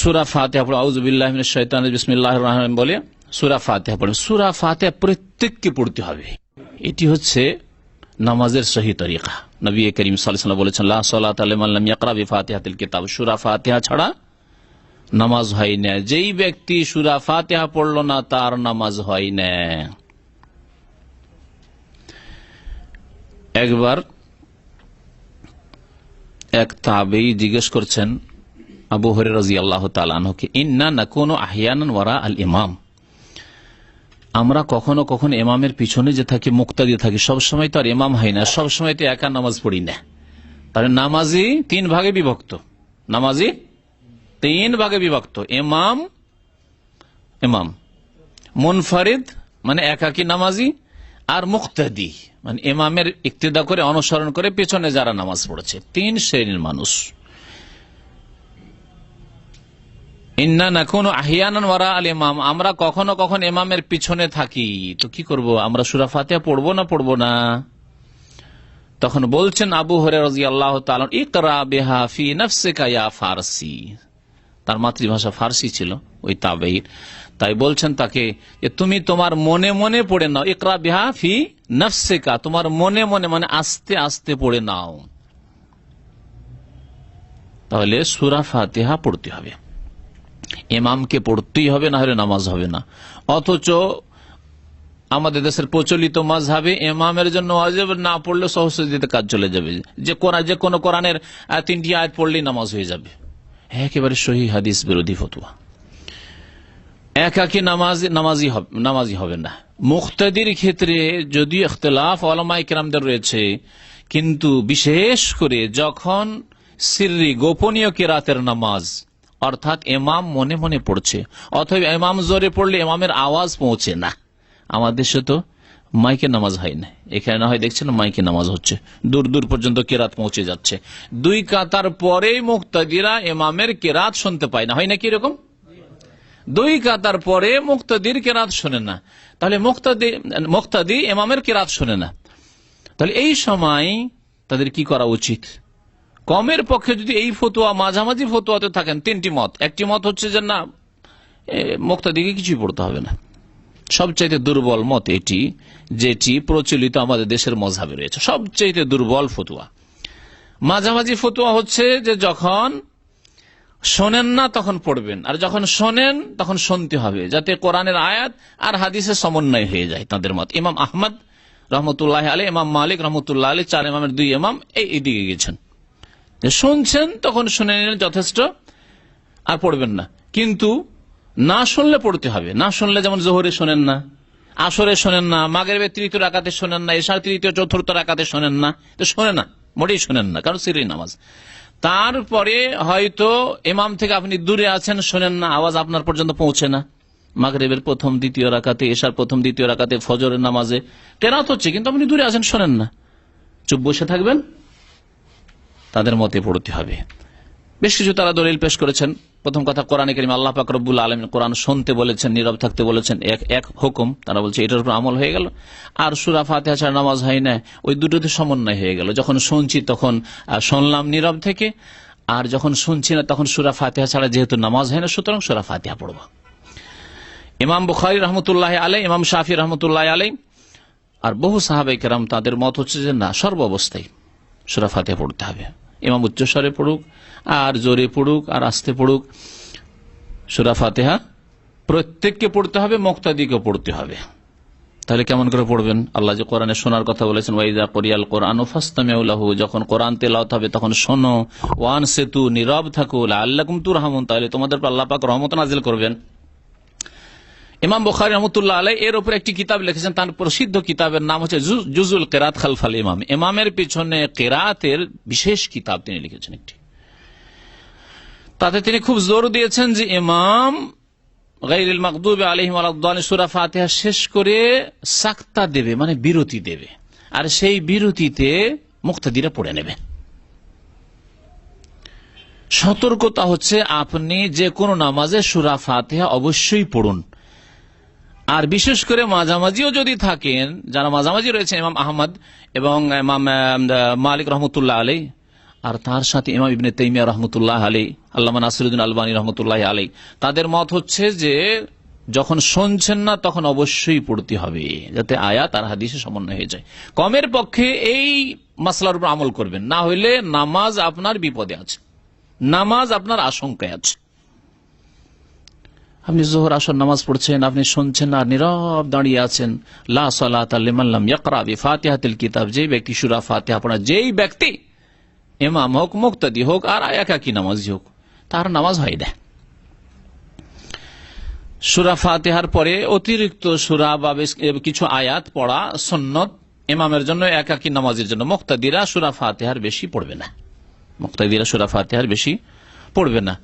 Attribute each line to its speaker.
Speaker 1: সূরা ফাতিহা পড়ে আউযু বিল্লাহি মিনাশ শাইতানির রাজিম বিসমিল্লাহির রহমানির রহিম বলে সূরা ফাতিহা পড়ে। সূরা ফাতিহা প্রত্যেককে পড়তে হবে, এটি হচ্ছে নামাজের সহি তরিকা। নবী করিম সাল্লাল্লাহু আলাইহি ওয়াসাল্লাম বলেছেন লা সালাতা লিমান লাম ইয়াকরা বিফাতিহাতিল কিতাব, সূরা ফাতিহা ছাড়া নামাজ হয় না। যেই ব্যক্তি সূরা ফাতিহা পড়ল না তার নামাজ হয় না। একবার এক তাবেঈ জিজ্ঞেস করছেন আবু হুরায়রা রাদিয়াল্লাহু তাআলা আনহুকে, ইন্না নাকুনু আহইয়ানান ওয়ারা আল ইমাম, আমরা কখনো কখনো ইমামের পিছনে যে থাকি, মুক্তাদি থাকি, সবসময় তো আর ইমাম হয় না, সবসময় তো একা নামাজ পড়ি না। তাহলে নামাজি তিন ভাগে বিভক্ত, নামাজি তিন ভাগে বিভক্ত, ইমাম, ইমাম মুনফারিদ মানে একাকী নামাজি, আর মুক্তাদি মানে ইমামের ইক্তেদা করে অনুসরণ করে পেছনে যারা নামাজ পড়েছে। তিন শ্রেণীর মানুষ। ইন্না নাকুনু আহইয়ানান ওয়ারা আল ইমাম, আমরা কখনো কখনো ইমামের পিছনে থাকি, তো কি করব, আমরা সূরা ফাতিহা পড়বো না পড়বো না? তখন বলছেন আবু হুরায়রা রাদিয়াল্লাহু তাআলা, ইকরা বিহা ফি নাফসিকা ইয়া ফারসি, তার মাতৃভাষা ফার্সি ছিল ওই তাবেঈর, তাই বলছেন তাকে যে তুমি তোমার মনে মনে পড়ে নাও, ইকরা বিহা ফি নাফসিকা, তোমার মনে মনে মানে আস্তে আস্তে পড়ে নাও। তাহলে সূরা ফাতিহা পড়তে হবে, ইমামকে পড়তেই হবে, না হলে নামাজ হবে না। অথচ আমাদের দেশের প্রচলিত মাযহাবে ইমামের জন্য ওয়াজিব, না পড়লে সহজে কাজ চলে যাবে, যে কোনো কোরআনের 3টি আয়াত পড়লেই নামাজ হয়ে যাবে। একেবারে সহিহ হাদিস বিরোধী ফতোয়া। একাকী নামাজি হবে না। মুক্তাদির ক্ষেত্রে যদিও ইখতিলাফ উলামায়ে কেরামদের রয়েছে, কিন্তু বিশেষ করে যখন সিররি গোপনীয় কিরাতের নামাজ, অর্থাৎ ইমাম মনে মনে পড়ছে, অথবা ইমাম জোরে পড়লে ইমামের আওয়াজ পৌঁছে না। আমাদের দেশে তো মাইকে নামাজ হয় না, এখানে না হয় দেখছেন মাইকে নামাজ হচ্ছে, দূর দূর পর্যন্ত কেরাত পৌঁছে যাচ্ছে। 2 কাতার পরেই মুক্তাদিরা ইমামের কেরাত শুনতে পায় না, হয় না কি এরকম? 2 কাতার পরে মুক্তাদির কেরাত শোনে না, তাহলে মুক্তাদি ইমামের কেরাত শোনে না। তাহলে এই সময় তাদের কি করা উচিত? কমের পক্ষে যদি এই ফতোয়া, মাঝামাঝি ফতোয়াতে থাকেন 3টি মত। একটি মত হচ্ছে যে না, মুক্তাদিকে কিছুই পড়তে হবে না। সবচাইতে দুর্বল মত এটি, যেটি প্রচলিত আমাদের দেশের মাযহাবে রয়েছে, সবচাইতে দুর্বল ফতোয়া। মাঝামাঝি ফতোয়া হচ্ছে যে যখন শোনেন না তখন পড়বেন, আর যখন শোনেন তখন শুনতে হবে, যাতে কোরআনের আয়াত আর হাদিসের সমন্বয় হয়ে যায়। তাদের মত ইমাম আহমদ রহমতুল্লাহ আলাইহি, ইমাম মালিক রহমতুল্লাহ আলাইহি, 4 ইমামের 2 ইমাম এইদিকে গেছেন, শুনছেন তখন শুনে নিলেন যথেষ্ট, আর পড়বেন না। কিন্তু না শুনলে পড়তে হবে। না শুনলে যেমন জোহরে শোনেন না, আসরে শোনেন না, মাগরিবের 3য় রাকাতে শোনেন না, ইশার 3য় 4র্থ রাকাতে শোনেন না, তো শোনে না, মোটেই শোনেন না, কারণ সিররি নামাজ। তারপরে হয়তো ইমাম থেকে আপনি দূরে আছেন, শোনেন না, আওয়াজ আপনার পর্যন্ত পৌঁছে না। মাগরিবের 1ম 2য় রাকাতে, ইশার 1ম 2য় রাকাতে, ফজরের নামাজে কেরাত হচ্ছে, কিন্তু আপনি দূরে আছেন, শোনেন না, চুপ বসে থাকবেন। তাদের মতে পড়তে হবে। বেশ কিছু তারা দলিল পেশ করেছেন। প্রথম কথা, কোরআনে কারীমে আল্লাহ পাক রব্বুল আলামিন কোরআন শুনতে বলেছেন, নীরব থাকতে বলেছেন, এক হুকুম। তারা বলছে এটার উপর আমল হয়ে গেল। আর সূরা ফাতিহা ছাড়া নামাজ হয় না, ওই দুটোতে সমন্বয় হয়ে গেল। যখন শুনছি তখন শুনলাম নীরব থেকে, আর যখন শুনছি না তখন সূরা ফাতিহা ছাড়া যেহেতু নামাজ হয় না, সুতরাং সূরা ফাতিহা পড়ব। ইমাম বুখারী রহমতুল্লাহ আলাইহি, ইমাম শাফিঈ রহমতুল্লাহ আলাইহি আর বহু সাহাবায়ে কেরাম তাদের মত হচ্ছে যে না, সর্বাবস্থায় সূরা ফাতিহা পড়তে হবে। ইমাম উচ্চস্বরে পড়ুক আর জোরে পড়ুক আর আস্তে পড়ুক, সূরা ফাতিহা প্রত্যেককে পড়তে হবে, মুক্তাদিকে পড়তে হবে। তাহলে কেমন করে পড়বেন? আল্লাহ যে কোরআনে শোনার কথা বলেছেন, ওয়াইযা কুরিয়াল কুরআনু ফাসতামিউ লাহু, যখন কোরআন তেলাওয়াত হবে তখন শোনো, ওয়ানসিতু, নীরব থাকো, লাআল্লাকুম তুরহামুন, তাহলে তোমাদের উপর আল্লাহ পাক রহমত নাযিল করবেন। ইমাম বুখারী রহমতুল্লাহ আলাইহি এর উপর একটি কিতাব লিখেছেন, তার প্রসিদ্ধ কিতাবের নাম হচ্ছে জুজুল কিরাত খালফাল ইমাম। ইমামের পিছনে কিরাতের বিশেষ কিতাব তিনি লিখেছেন একটি। তাতে তিনি খুব জোর দিয়েছেন যে ইমাম গায়রিল মাগদুবি আলাইহিম ওয়ালাদ-দাল্লিন সূরা ফাতিহা শেষ করে সাক্তা দেবে, মানে বিরতি দেবে, আর সেই বিরতিতে মুক্তাদিরা পড়ে নেবে। সতর্কতা হচ্ছে আপনি যে কোনো নামাজে সূরা ফাতিহা অবশ্যই পড়ুন, আর বিশেষ করে মাঝামাঝিও যদি থাকেন, যারা মাঝামাঝি রয়েছে ইমাম আহমদ এবং ইমাম মালিক রহমতুল্লাহ আলাইহি আর তার সাথে ইমাম ইবনে তাইমিয়া রহমতুল্লাহ আলী, আল্লামা নাসিরুদ্দিন আলবানী রহমতুল্লাহ আলী, তাদের মত হচ্ছে যে যখন শুনছেন না তখন অবশ্যই পড়তে হবে, যাতে আয়াত আর হাদিসে সমন্বয় হয়ে যায়। কমের পক্ষে এই মাসলার উপর আমল করবেন, না হইলে নামাজ আপনার বিপদে আছে, নামাজ আপনার আশঙ্কায় আছে। আপনি জোহর আসর নামাজ পড়ছেন, আপনি শুনছেন আর নীরব দাঁড়িয়ে আছেন। লা সালাতা লিমান লাম ইয়াকরা বিফাতিহাতিল কিতাব, যে ব্যক্তি সূরা ফাতিহা পড়ে, যেই ব্যক্তি ইমাম হোক, মুক্তাদি হোক আর একাকী নামাজি হোক, তার নামাজ হয় না। সূরা ফাতিহার পরে অতিরিক্ত সূরা বা কিছু আয়াত পড়া সুন্নত ইমামের জন্য, একাকী নামাজের জন্য। মুক্তাদিরা সূরা ফাতিহার বেশি পড়বে না, মুক্তাদিরা সূরা ফাতিহার বেশি পড়বে না।